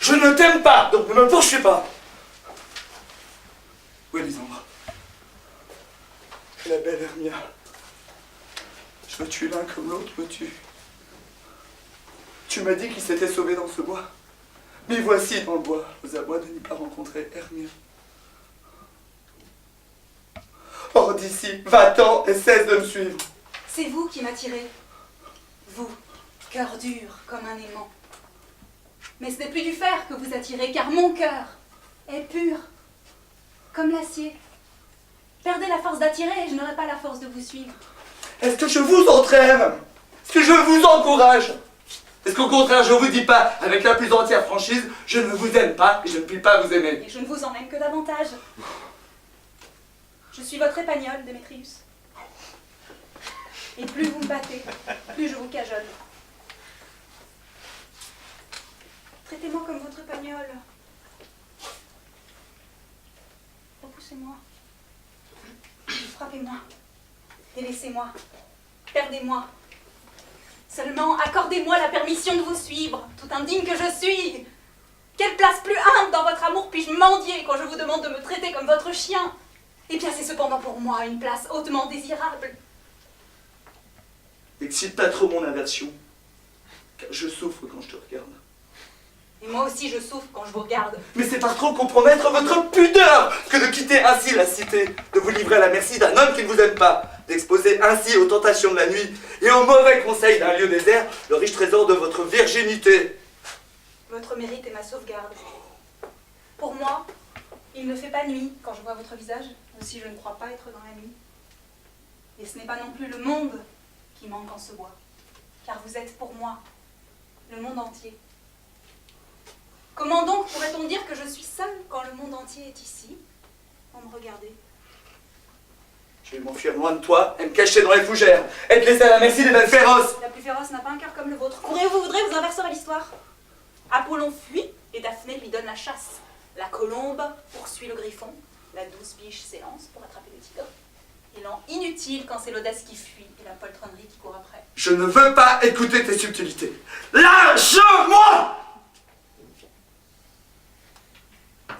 Je ne t'aime pas, donc ne me poursuis pas. Oui, Lisandre. La belle Hermia. Je me tue l'un comme l'autre me tue. Tu m'as dit qu'il s'était sauvé dans ce bois. Mais voici dans le bois, aux abois de n'y pas rencontrer Hermia. Hors d'ici, va-t'en et cesse de me suivre. C'est vous qui m'attirez. Vous, cœur dur comme un aimant. Mais ce n'est plus du fer que vous attirez, car mon cœur est pur, comme l'acier. Perdez la force d'attirer et je n'aurai pas la force de vous suivre. Est-ce que je vous entraîne? Est-ce que je vous encourage? Est-ce qu'au contraire, je vous dis pas, avec la plus entière franchise, je ne vous aime pas et je ne puis pas vous aimer? Et je ne vous en aime que davantage. Je suis votre épagnole, Démétrius. Et plus vous me battez, plus je vous cajole. Traitez-moi comme votre épagnole. Repoussez-moi. Frappez-moi. Délaissez-moi. Perdez-moi. Seulement, accordez-moi la permission de vous suivre, tout indigne que je suis. Quelle place plus humble dans votre amour puis-je mendier quand je vous demande de me traiter comme votre chien? Eh bien, c'est cependant pour moi une place hautement désirable. Excite pas trop mon aversion, car je souffre quand je te regarde. Et moi aussi, je souffre quand je vous regarde. Mais c'est par trop compromettre votre pudeur que de quitter ainsi la cité, de vous livrer à la merci d'un homme qui ne vous aime pas, d'exposer ainsi aux tentations de la nuit et aux mauvais conseils d'un lieu désert le riche trésor de votre virginité. Votre mérite est ma sauvegarde. Pour moi, il ne fait pas nuit quand je vois votre visage, aussi je ne crois pas être dans la nuit. Et ce n'est pas non plus le monde qui manque en ce bois, car vous êtes pour moi le monde entier. Comment donc pourrait-on dire que je suis seule quand le monde entier est ici, pour me regarder? Je vais m'enfuir loin de toi et me cacher dans les fougères, et te laisser à la merci des belles féroces. La plus féroce n'a pas un cœur comme le vôtre. Courez où vous voudrez, vous inverserez l'histoire. Apollon fuit et Daphné lui donne la chasse. La colombe poursuit le griffon. La douce biche s'élance pour attraper le tigre. Élan inutile quand c'est l'audace qui fuit et la poltronnerie qui court après. Je ne veux pas écouter tes subtilités. Lâche-moi!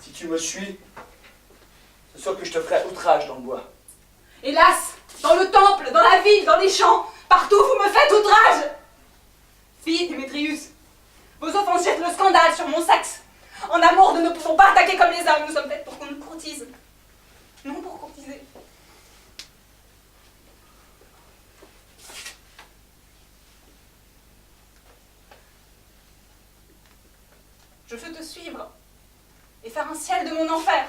Si tu me suis, c'est sûr que je te ferai outrage dans le bois. Hélas, dans le temple, dans la ville, dans les champs, partout vous me faites outrage. Fille Démétrius, vos offenses jettent le scandale sur mon sexe. En amour, nous ne pouvons pas attaquer comme les hommes, nous sommes faites pour qu'on nous courtise. Non pour courtiser. Je veux te suivre et faire un ciel de mon enfer.